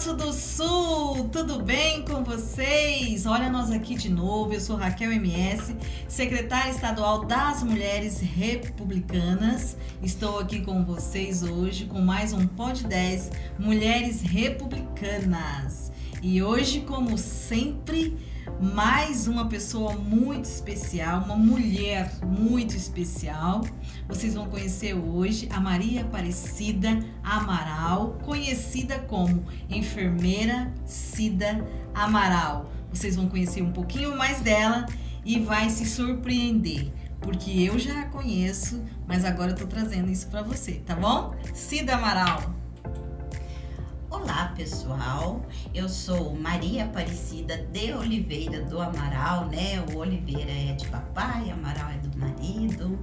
Grosso do Sul, tudo bem com vocês? Olha nós aqui de novo, eu sou Raquel MS, secretária estadual das Mulheres Republicanas. Estou aqui com vocês hoje com mais um Pod 10 Mulheres Republicanas. E hoje, como sempre, mais uma pessoa muito especial, uma mulher muito especial. Vocês vão conhecer hoje a Maria Aparecida Amaral, conhecida como Enfermeira Cida Amaral. Vocês vão conhecer um pouquinho mais dela e vai se surpreender, porque eu já a conheço, mas agora eu tô trazendo isso para você, tá bom? Cida Amaral. Olá pessoal, eu sou Maria Aparecida de Oliveira do Amaral, né? O Oliveira é de papai, Amaral é do marido.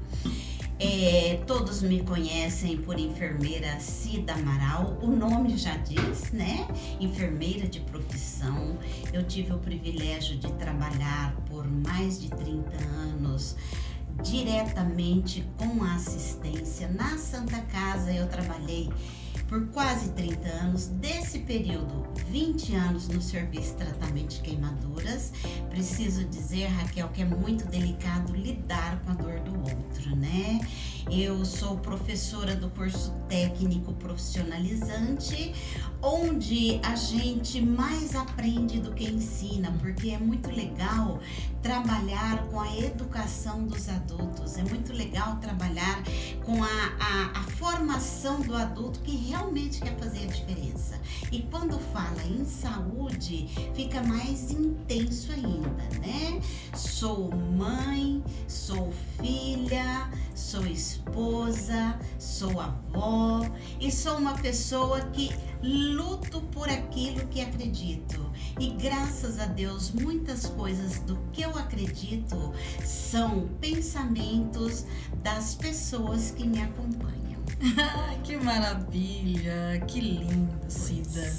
Todos me conhecem por Enfermeira Cida Amaral, o nome já diz, né? Enfermeira de profissão. Eu tive o privilégio de trabalhar por mais de 30 anos diretamente com a assistência na Santa Casa. Eu trabalhei por quase 30 anos, desse período 20 anos no serviço de tratamento de queimaduras. Preciso dizer, Raquel, que é muito delicado lidar com a dor do outro, né? Eu sou professora do curso técnico profissionalizante, onde a gente mais aprende do que ensina, porque é muito legal trabalhar com a educação dos adultos, é muito legal trabalhar com a formação do adulto que realmente quer fazer a diferença. E quando fala em saúde, fica mais intenso ainda, né? Sou mãe, sou filha, sou esposa, sou avó e sou uma pessoa que luto por aquilo que acredito. E graças a Deus, muitas coisas do que eu acredito são pensamentos das pessoas que me acompanham. Que maravilha, que lindo, Cida.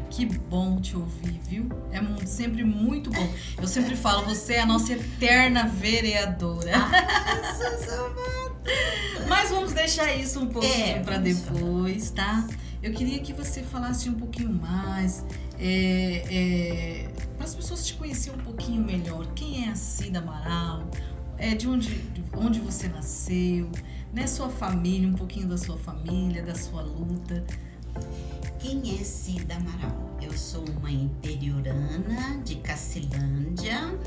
Que bom te ouvir, viu? É sempre muito bom. Eu sempre falo, você é a nossa eterna vereadora. Jesus amado. Mas vamos deixar isso um pouquinho para depois, tá? Eu queria que você falasse um pouquinho mais, para as pessoas te conhecerem um pouquinho melhor. Quem é a Cida Amaral? De onde você nasceu? Né? Sua família, um pouquinho da sua família, da sua luta. Quem é Cida Amaral? Eu sou uma interiorana de Cacilândia.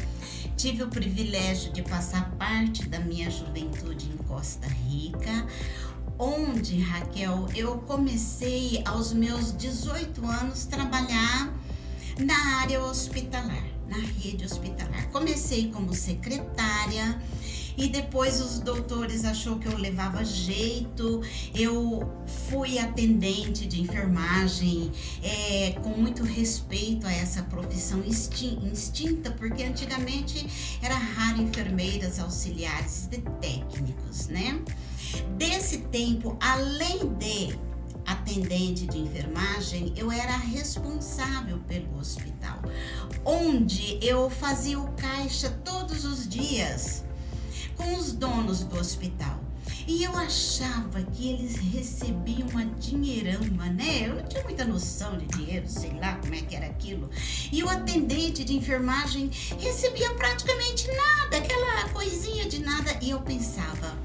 Tive o privilégio de passar parte da minha juventude em Costa Rica, onde, Raquel, eu comecei aos meus 18 anos trabalhar na área hospitalar, na rede hospitalar. Comecei como secretária e depois os doutores achou que eu levava jeito. Eu fui atendente de enfermagem, com muito respeito a essa profissão extinta, porque antigamente era raro enfermeiras, auxiliares e técnicos, né? Desse tempo, além de atendente de enfermagem, eu era responsável pelo hospital, onde eu fazia o caixa todos os dias com os donos do hospital. E eu achava que eles recebiam uma dinheirama, né? Eu não tinha muita noção de dinheiro, sei lá como é que era aquilo. E o atendente de enfermagem recebia praticamente nada, aquela coisinha de nada. E eu pensava,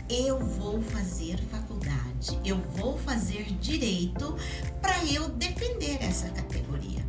eu vou fazer faculdade, eu vou fazer direito para eu defender essa categoria.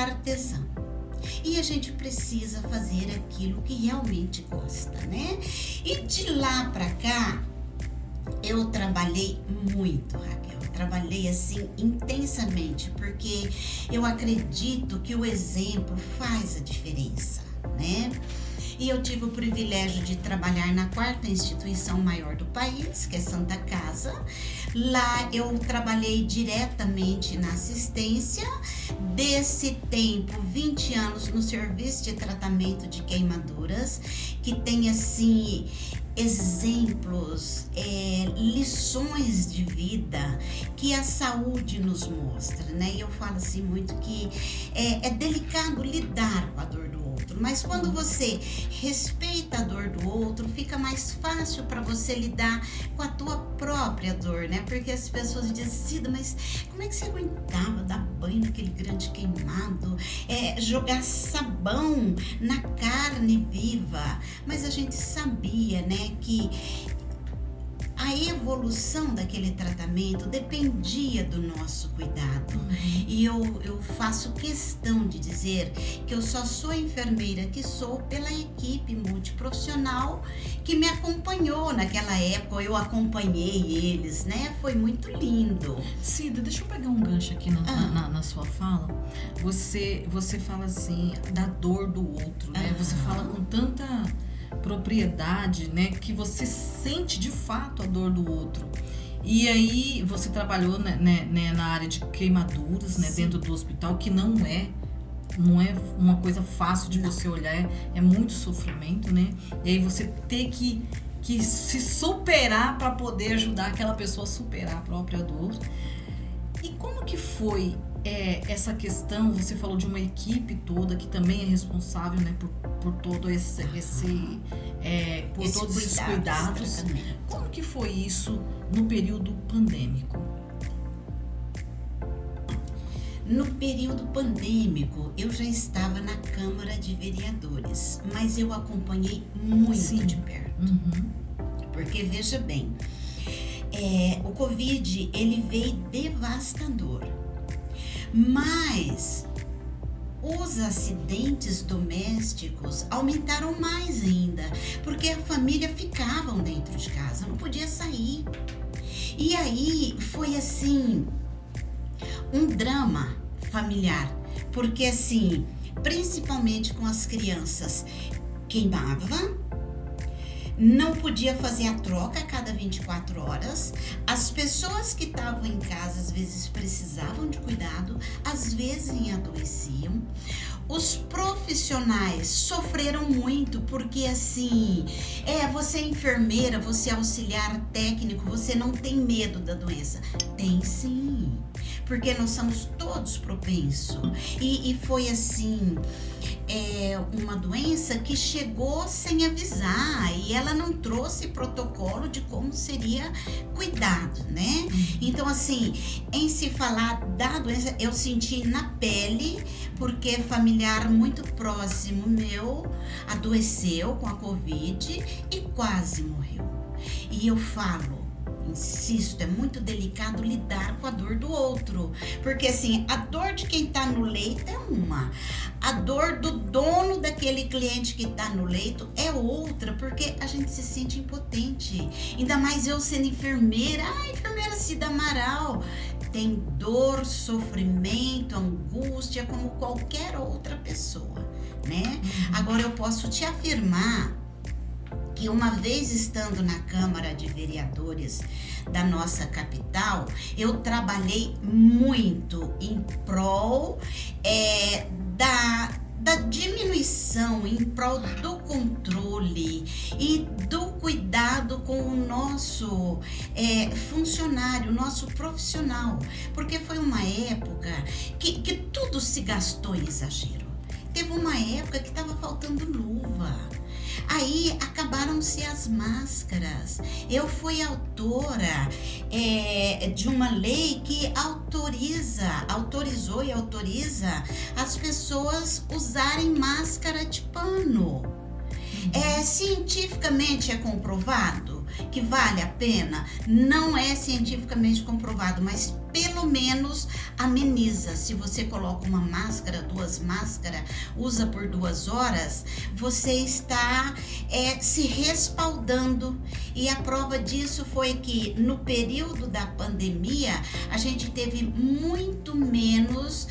artesã. E a gente precisa fazer aquilo que realmente gosta, né? E de lá pra cá, eu trabalhei muito, Raquel. Eu trabalhei assim intensamente, porque eu acredito que o exemplo faz a diferença, né? E eu tive o privilégio de trabalhar na 4ª instituição maior do país, que é Santa Casa. Lá eu trabalhei diretamente na assistência. Desse tempo, 20 anos no serviço de tratamento de queimaduras, que tem assim exemplos, lições de vida que a saúde nos mostra, né? E eu falo assim muito que é delicado lidar com a dor do outro, mas quando você respeita a dor do outro, fica mais fácil para você lidar com a tua própria dor, né? Porque as pessoas dizem, Cida, mas como é que você aguentava dar banho naquele grande queimado, jogar sabão na carne viva? Mas a gente sabia, né, que a evolução daquele tratamento dependia do nosso cuidado. E eu faço questão de dizer que eu só sou enfermeira que sou pela equipe multiprofissional que me acompanhou naquela época. Eu acompanhei eles, né? Foi muito lindo. Cida, deixa eu pegar um gancho aqui na sua fala. Você fala assim, da dor do outro, né? Você fala com tanta propriedade, né, que você sente de fato a dor do outro. E aí você trabalhou, né, na área de queimaduras, né, dentro do hospital, que não é uma coisa fácil de você olhar, é muito sofrimento, né? E aí você ter que se superar para poder ajudar aquela pessoa a superar a própria dor. E como que foi essa questão? Você falou de uma equipe toda que também é responsável, né, por todo todos esses cuidados. Como que foi isso no período pandêmico? No período pandêmico, eu já estava na Câmara de Vereadores, mas eu acompanhei muito de perto. Porque, veja bem, o Covid, ele veio devastador, mas os acidentes domésticos aumentaram mais ainda, porque a família ficavam dentro de casa, não podia sair. E aí foi assim, um drama familiar, porque assim, principalmente com as crianças, queimava, não podia fazer a troca a cada 24 horas, as pessoas que estavam em casa às vezes precisavam de cuidado, às vezes adoeciam. Os profissionais sofreram muito, porque assim, você é enfermeira, você é auxiliar técnico, você não tem medo da doença. Tem sim, porque nós somos todos propensos. E foi assim, uma doença que chegou sem avisar, e ela não trouxe protocolo de como seria cuidado, né? Então assim, em se falar da doença, eu senti na pele, porque familiar muito próximo meu adoeceu com a Covid e quase morreu. E eu falo, insisto, é muito delicado lidar com a dor do outro, porque assim, a dor de quem tá no leito é uma, a dor do dono daquele cliente que tá no leito é outra, porque a gente se sente impotente. Ainda mais eu sendo enfermeira, enfermeira Cida Amaral, tem dor, sofrimento, angústia como qualquer outra pessoa, né? Agora eu posso te afirmar que uma vez estando na Câmara de Vereadores da nossa capital, eu trabalhei muito em prol da diminuição, em prol do controle e do cuidado com o nosso funcionário, nosso profissional, porque foi uma época que tudo se gastou em exagero. Teve uma época que estava faltando luva. Aí acabaram-se as máscaras. Eu fui autora de uma lei que autorizou e autoriza as pessoas usarem máscara de pano. Cientificamente é comprovado que vale a pena? Não é cientificamente comprovado, mas pela pelo menos ameniza. Se você coloca uma máscara, 2 máscaras, usa por 2 horas, você está se respaldando. E a prova disso foi que no período da pandemia, a gente teve muito menos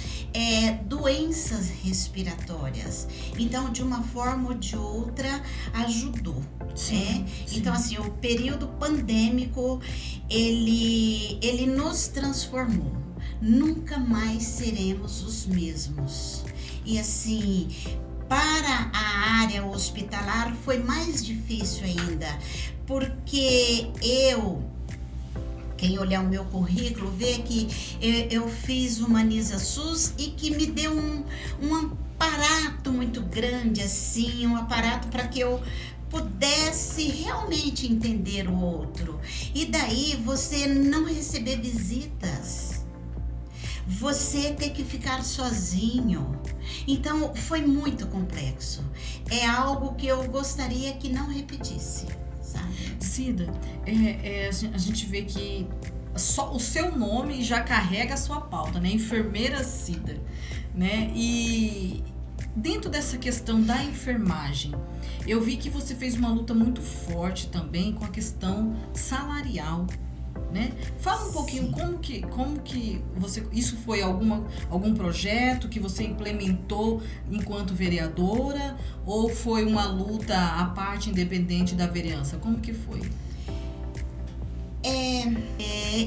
doenças respiratórias. Então, de uma forma ou de outra, ajudou. Sim. Então, assim, o período pandêmico, ele nos transformou. Nunca mais seremos os mesmos. E assim, para a área hospitalar foi mais difícil ainda, porque quem olhar o meu currículo vê que eu fiz Humaniza SUS e que me deu um aparato muito grande, assim, um aparato para que eu pudesse realmente entender o outro. E daí você não receber visitas, você ter que ficar sozinho. Então foi muito complexo. É algo que eu gostaria que não repetisse, sabe? Cida, a gente vê que só o seu nome já carrega a sua pauta, né? Enfermeira Cida, né? E dentro dessa questão da enfermagem, eu vi que você fez uma luta muito forte também com a questão salarial, né? Fala um pouquinho como que você, isso foi algum projeto que você implementou enquanto vereadora ou foi uma luta à parte independente da vereança? Como que foi?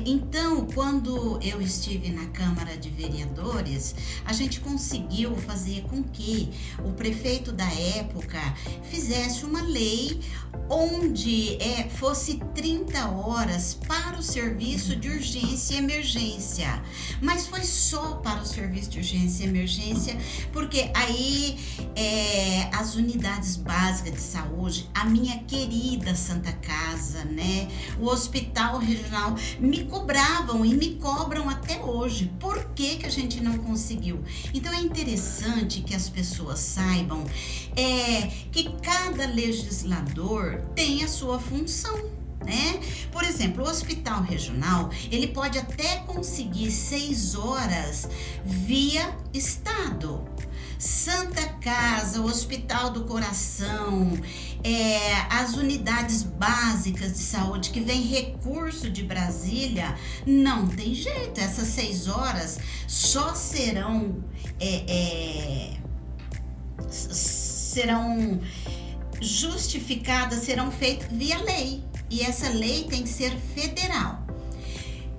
Então, quando eu estive na Câmara de Vereadores, a gente conseguiu fazer com que o prefeito da época fizesse uma lei onde fosse 30 horas para o serviço de urgência e emergência. Mas foi só para o serviço de urgência e emergência, porque aí as unidades básicas de saúde, a minha querida Santa Casa, né, o Hospital Regional, me cobravam e me cobram até hoje. Por que a gente não conseguiu? Então é interessante que as pessoas saibam que cada legislador tem a sua função, né? Por exemplo, o Hospital Regional, ele pode até conseguir 6 horas via Estado. Santa Casa, o Hospital do Coração, as unidades básicas de saúde que vem recurso de Brasília, não tem jeito. Essas 6 horas só serão justificadas, serão feitas via lei. E essa lei tem que ser federal.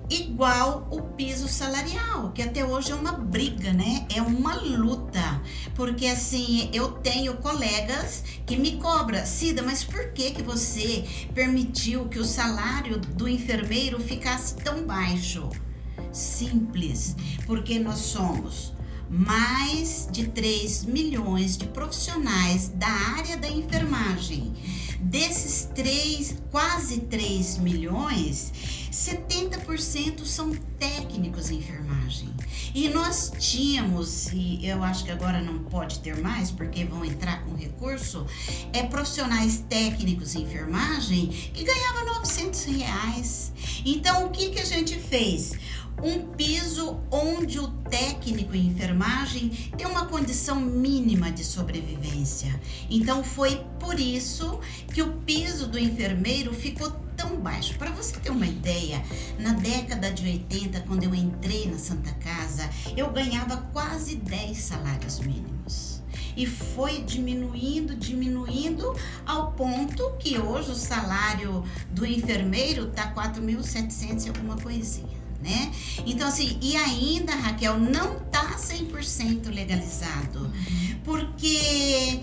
Igual o piso salarial, que até hoje é uma briga, né? É uma luta, porque assim, eu tenho colegas que me cobram: Cida, mas por que você permitiu que o salário do enfermeiro ficasse tão baixo? Simples, porque nós somos mais de 3 milhões de profissionais da área da enfermagem. Desses quase 3 milhões, 70% são técnicos em enfermagem. E nós tínhamos, e eu acho que agora não pode ter mais, porque vão entrar com recurso, profissionais técnicos em enfermagem que ganhavam R$900. Então, o que a gente fez? Um piso onde o técnico em enfermagem tem uma condição mínima de sobrevivência. Então foi por isso que o piso do enfermeiro ficou tão baixo. Para você ter uma ideia, na década de 80, quando eu entrei na Santa Casa, eu ganhava quase 10 salários mínimos. E foi diminuindo ao ponto que hoje o salário do enfermeiro está 4.700 e alguma coisinha, né? Então assim, e ainda, Raquel, não tá 100% legalizado, porque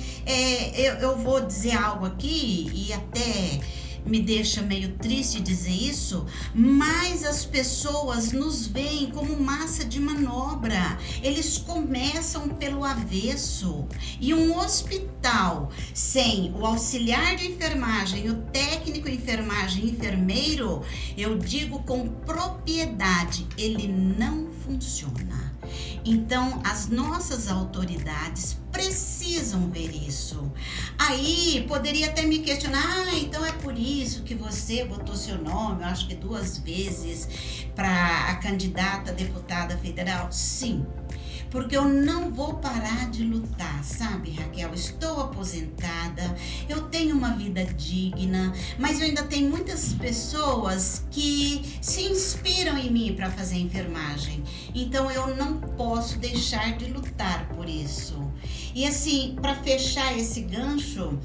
eu vou dizer algo aqui e até me deixa meio triste dizer isso, mas as pessoas nos veem como massa de manobra. Eles começam pelo avesso. E um hospital sem o auxiliar de enfermagem, o técnico de enfermagem, enfermeiro, eu digo com propriedade, ele não funciona. Então, as nossas autoridades precisam ver isso. Aí poderia até me questionar, então é por isso que você botou seu nome, eu acho que 2 vezes, para a candidata a deputada federal? Sim. Porque eu não vou parar de lutar, sabe, Raquel? Estou aposentada, eu tenho uma vida digna, mas eu ainda tenho muitas pessoas que se inspiram em mim para fazer enfermagem. Então eu não posso deixar de lutar por isso. E assim, para fechar esse gancho,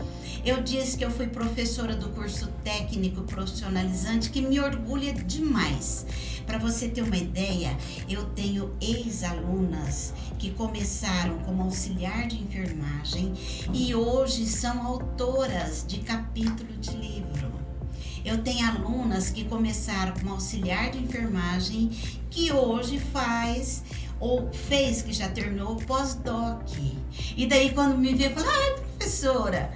eu disse que eu fui professora do curso técnico profissionalizante, que me orgulha demais. Para você ter uma ideia, eu tenho ex-alunas que começaram como auxiliar de enfermagem e hoje são autoras de capítulo de livro. Eu tenho alunas que começaram como auxiliar de enfermagem que hoje faz ou fez, que já terminou o pós-doc. E daí quando me vê, fala, professora,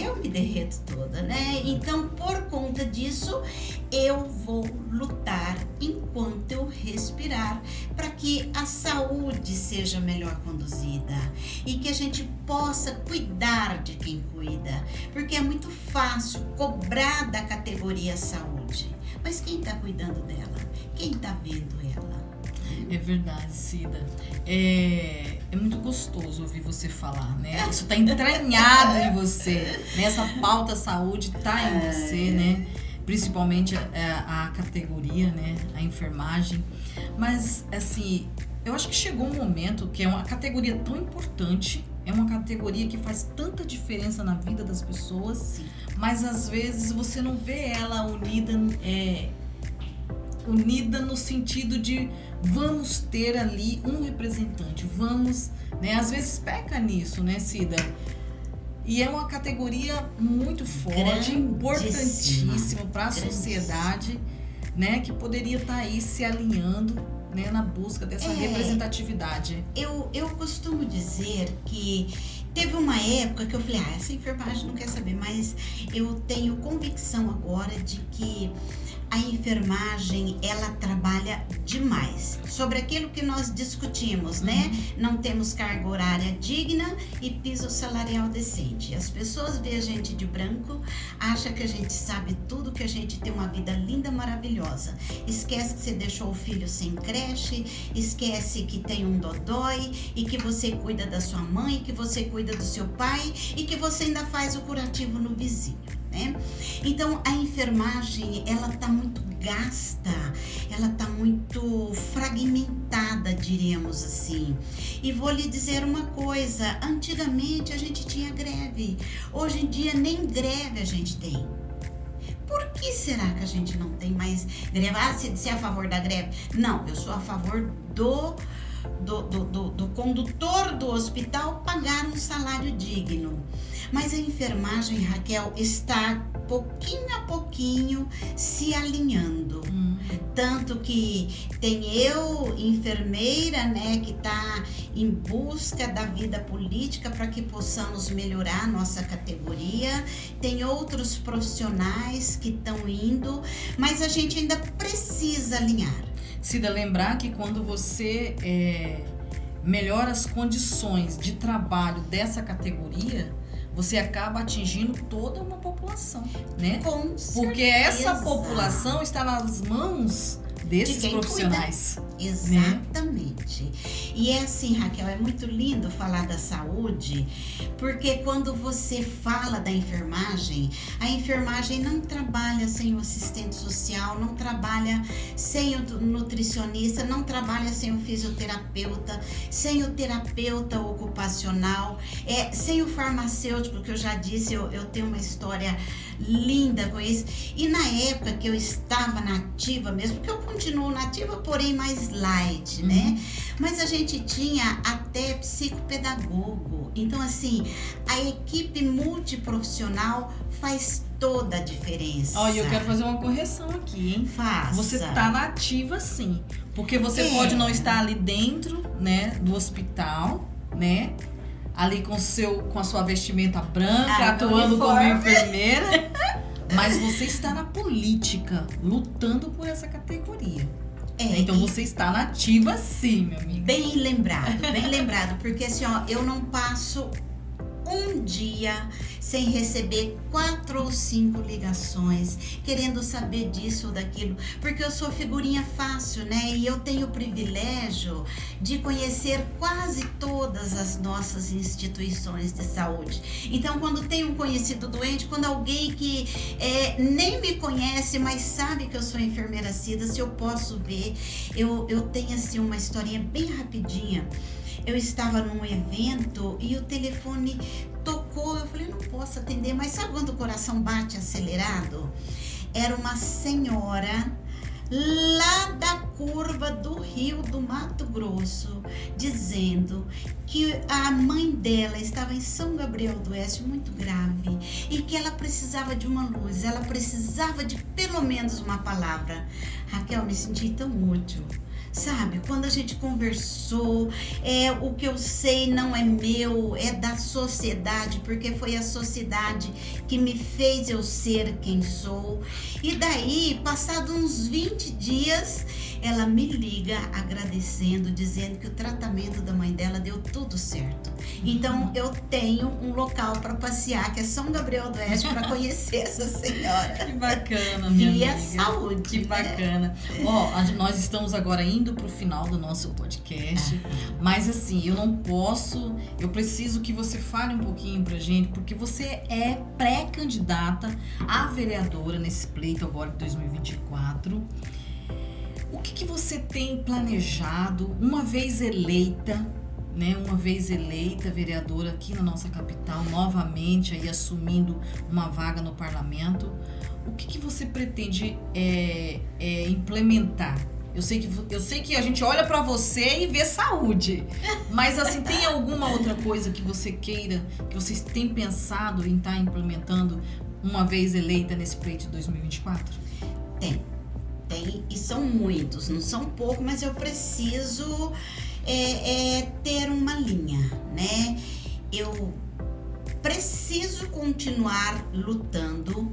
eu me derreto toda, né? Então, por conta disso, eu vou lutar enquanto eu respirar para que a saúde seja melhor conduzida e que a gente possa cuidar de quem cuida, porque é muito fácil cobrar da categoria saúde, mas quem está cuidando dela? Quem está vendo ela? É verdade, Cida. É muito gostoso ouvir você falar, né? Isso está entranhado em você, né? Essa pauta saúde está em você, né? Principalmente a categoria, né? A enfermagem. Mas, assim, eu acho que chegou um momento que é uma categoria tão importante, é uma categoria que faz tanta diferença na vida das pessoas, sim, mas às vezes você não vê ela unida no sentido de vamos ter ali um representante, vamos, né? Às vezes peca nisso, né, Cida? E é uma categoria muito forte, importantíssima para a sociedade, né? Que poderia estar aí se alinhando, né, na busca dessa representatividade. Eu costumo dizer que teve uma época que eu falei, essa enfermagem não quer saber, mas eu tenho convicção agora de que a enfermagem, ela trabalha demais sobre aquilo que nós discutimos, né? Não temos carga horária digna e piso salarial decente. As pessoas veem a gente de branco, acham que a gente sabe tudo, que a gente tem uma vida linda, maravilhosa. Esquece que você deixou o filho sem creche, esquece que tem um dodói e que você cuida da sua mãe, que você cuida do seu pai e que você ainda faz o curativo no vizinho, né? Então a enfermagem, ela tá muito gasta, ela tá muito fragmentada, diríamos assim. E vou lhe dizer uma coisa, antigamente a gente tinha greve, hoje em dia nem greve a gente tem. Por que será que a gente não tem mais greve? Você é a favor da greve? Não, eu sou a favor do condutor do hospital pagar um salário digno. Mas a enfermagem, Raquel, está pouquinho a pouquinho se alinhando. Tanto que tem eu, enfermeira, né, que está em busca da vida política para que possamos melhorar a nossa categoria. Tem outros profissionais que estão indo, mas a gente ainda precisa alinhar. Cida, lembrar que quando você melhora as condições de trabalho dessa categoria, você acaba atingindo toda uma população, né? Com certeza. Porque essa população está nas mãos desses profissionais. Cuida. Exatamente. Né? E é assim, Raquel, é muito lindo falar da saúde, porque quando você fala da enfermagem, a enfermagem não trabalha sem o assistente social, não trabalha sem o nutricionista, não trabalha sem o fisioterapeuta, sem o terapeuta ocupacional, sem o farmacêutico, que eu já disse, eu tenho uma história linda com isso. E na época que eu estava na ativa mesmo, porque eu continuo na ativa, porém mais light, né? Mas a gente tinha até psicopedagogo. Então, assim, a equipe multiprofissional faz toda a diferença. Olha, eu quero fazer uma correção aqui, hein? Faça. Você tá na ativa, sim. Porque você pode não estar ali dentro, né, do hospital, né? Ali com a sua vestimenta branca, atuando como enfermeira. Mas você está na política, lutando por essa categoria. Então você está na ativa, sim, meu amigo. Bem lembrado, porque assim, ó, eu não passo um dia sem receber 4 ou 5 ligações, querendo saber disso ou daquilo, porque eu sou figurinha fácil, né? E eu tenho o privilégio de conhecer quase todas as nossas instituições de saúde. Então, quando tem um conhecido doente, quando alguém que nem me conhece, mas sabe que eu sou enfermeira Cida, se eu posso ver, eu tenho assim uma historinha bem rapidinha. Eu estava num evento e o telefone tocou, eu falei, não posso atender, mas sabe quando o coração bate acelerado? Era uma senhora lá da curva do Rio do Mato Grosso, dizendo que a mãe dela estava em São Gabriel do Oeste muito grave e que ela precisava de uma luz, ela precisava de pelo menos uma palavra. Raquel, me senti tão útil. Sabe, quando a gente conversou, o que eu sei não é meu, é da sociedade, porque foi a sociedade que me fez eu ser quem sou. E daí, passados uns 20 dias, ela me liga agradecendo, dizendo que o tratamento da mãe dela deu tudo certo. Então, eu tenho um local para passear, que é São Gabriel do Oeste, para conhecer essa senhora. Que bacana, minha amiga. Via saúde. Que bacana. Ó, nós estamos agora indo pro final do nosso podcast, mas assim, eu preciso que você fale um pouquinho pra gente, porque você é pré-candidata a vereadora nesse pleito agora de 2024. O que você tem planejado, uma vez eleita, né? Uma vez eleita vereadora aqui na nossa capital, novamente aí assumindo uma vaga no parlamento, o que você pretende implementar? Eu sei que a gente olha pra você e vê saúde, mas assim, tem alguma outra coisa que você queira, que vocês têm pensado em estar implementando uma vez eleita nesse pleito de 2024? Tem, e são muitos, não são poucos, mas eu preciso ter uma linha, né? Eu preciso continuar lutando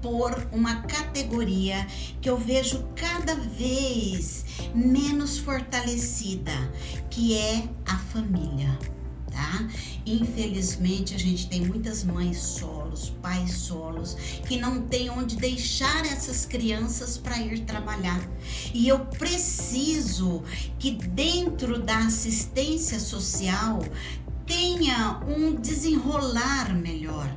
por uma categoria que eu vejo cada vez menos fortalecida, que é a família, tá? Infelizmente, a gente tem muitas mães solos, pais solos, que não tem onde deixar essas crianças para ir trabalhar. E eu preciso que dentro da assistência social tenha um desenrolar melhor,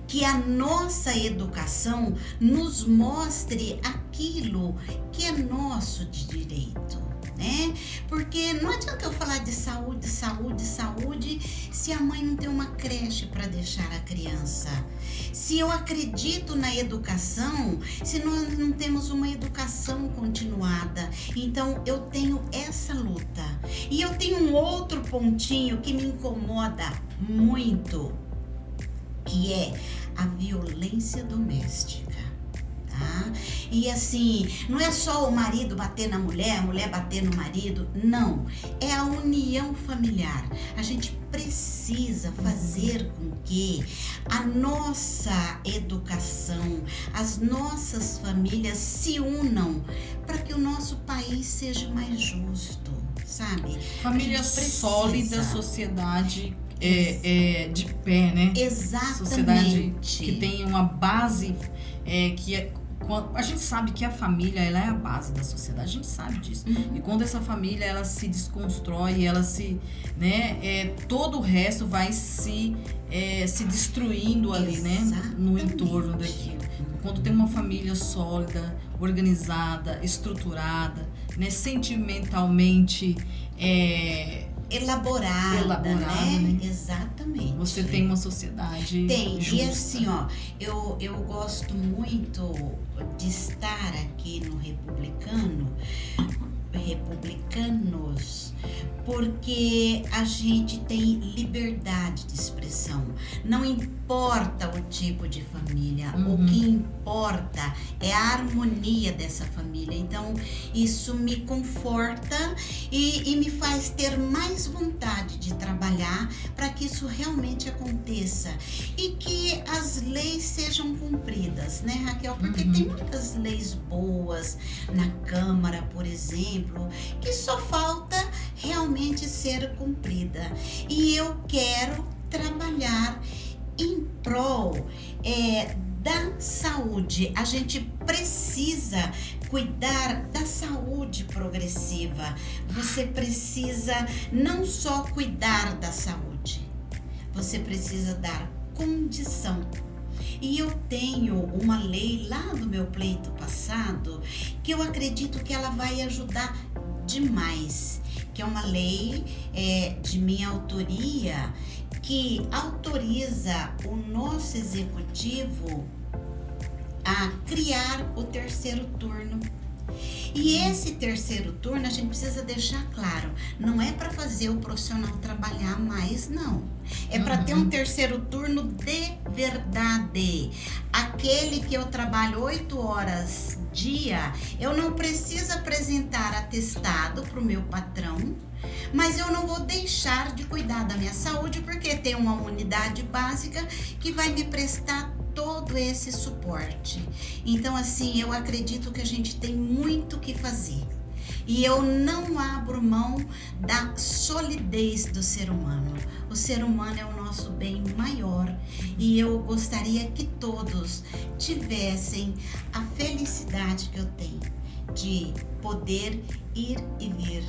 que a nossa educação nos mostre aquilo que é nosso de direito, né? Porque não adianta eu falar de saúde, se a mãe não tem uma creche para deixar a criança. Se eu acredito na educação, se nós não temos uma educação continuada. Então, eu tenho essa luta. E eu tenho um outro pontinho que me incomoda muito, que é a violência doméstica, tá? E assim, não é só o marido bater na mulher, a mulher bater no marido, não. É a união familiar. A gente precisa fazer com que a nossa educação, as nossas famílias se unam para que o nosso país seja mais justo, sabe? Família sólida, sociedade de pé, né? Exatamente. Sociedade que tem uma base a gente sabe que a família, ela é a base da sociedade, a gente sabe disso. E quando essa família, ela se desconstrói, ela se, né, todo o resto vai se destruindo ali, né, no entorno daquilo. Quando tem uma família sólida, organizada, estruturada, né, sentimentalmente elaborada, né? Exatamente. Você tem uma sociedade justa. E assim, ó, eu gosto muito de estar aqui no Republicanos, porque a gente tem liberdade de expressão. Não importa o tipo de família, o que importa é a harmonia dessa família. Então, isso me conforta e me faz ter mais vontade de trabalhar para que isso realmente aconteça e que as leis sejam cumpridas, né, Raquel? Porque tem muitas leis boas na Câmara, por exemplo, que só falta realmente ser cumprida. E eu quero trabalhar em prol da saúde. A gente precisa cuidar da saúde progressiva. Você precisa não só cuidar da saúde, você precisa dar condição. E eu tenho uma lei lá do meu pleito passado que eu acredito que ela vai ajudar demais, que é uma lei de minha autoria que autoriza o nosso executivo a criar o terceiro turno. E esse terceiro turno a gente precisa deixar claro, não é para fazer o profissional trabalhar mais, não. É para ter um terceiro turno de verdade. Aquele que eu trabalho 8 horas dia, eu não preciso apresentar atestado para o meu patrão, mas eu não vou deixar de cuidar da minha saúde porque tem uma unidade básica que vai me prestar todo esse suporte. Então, assim, eu acredito que a gente tem muito o que fazer. E eu não abro mão da solidez do ser humano. O ser humano é o nosso bem maior. E eu gostaria que todos tivessem a felicidade que eu tenho de poder ir e vir,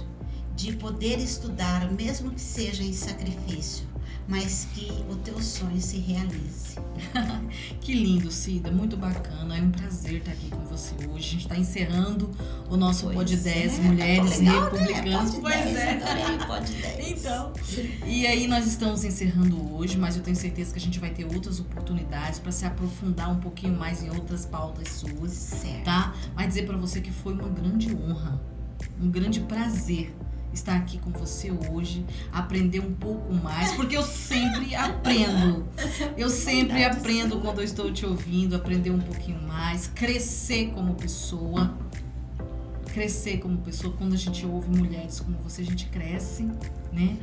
de poder estudar, mesmo que seja em sacrifício, mas que o teu sonho se realize. Que lindo, Cida, muito bacana, é um prazer estar aqui com você hoje. A gente está encerrando o nosso Pod 10 Mulheres Republicanas. Né? Pois é, adorei o Pod 10. Então, e aí nós estamos encerrando hoje, mas eu tenho certeza que a gente vai ter outras oportunidades para se aprofundar um pouquinho mais em outras pautas suas, certo, tá? Mas dizer para você que foi uma grande honra, um grande prazer estar aqui com você hoje, aprender um pouco mais, porque eu sempre aprendo. Eu sempre aprendo quando eu estou te ouvindo, aprender um pouquinho mais, crescer como pessoa. Crescer como pessoa, quando a gente ouve mulheres como você, a gente cresce, né?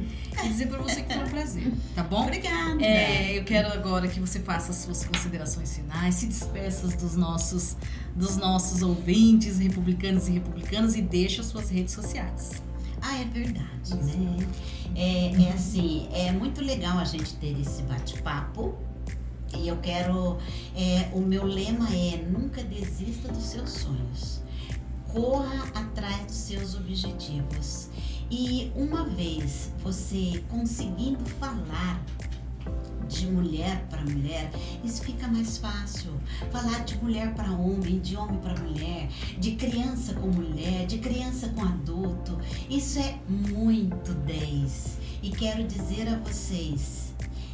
E dizer pra você que foi um prazer, tá bom? Obrigada. Eu quero agora que você faça as suas considerações finais, se despeça dos nossos ouvintes, republicanos e republicanas, e deixa as suas redes sociais. Ah, é verdade, né? É assim, é muito legal a gente ter esse bate-papo. E eu quero, o meu lema é: nunca desista dos seus sonhos. Corra atrás dos seus objetivos. E uma vez você conseguindo falar de mulher para mulher, isso fica mais fácil. Falar de mulher para homem, de homem para mulher, de criança com mulher, de criança com adulto, isso é muito 10. E quero dizer a vocês,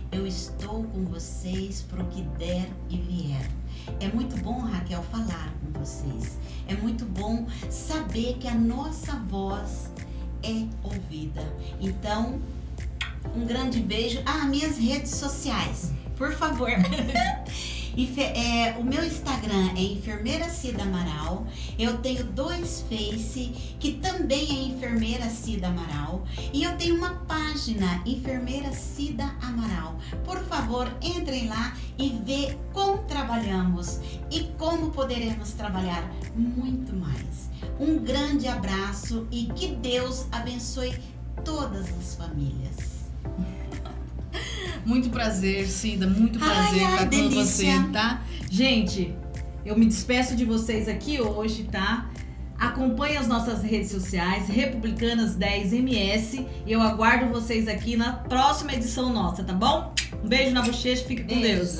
eu estou com vocês pro que der e vier. É muito bom, Raquel, falar com vocês. É muito bom saber que a nossa voz é ouvida. Então, um grande beijo. Minhas redes sociais, por favor. O meu Instagram é Enfermeira Cida Amaral. Eu tenho 2 Face, que também é Enfermeira Cida Amaral. E eu tenho uma página, Enfermeira Cida Amaral. Por favor, entrem lá e vê como trabalhamos e como poderemos trabalhar muito mais. Um grande abraço e que Deus abençoe todas as famílias. Muito prazer, Cida, muito prazer estar com você, tá? Gente, eu me despeço de vocês aqui hoje, tá? Acompanhe as nossas redes sociais, Republicanas 10MS, e eu aguardo vocês aqui na próxima edição nossa, tá bom? Um beijo na bochecha, fique com Deus.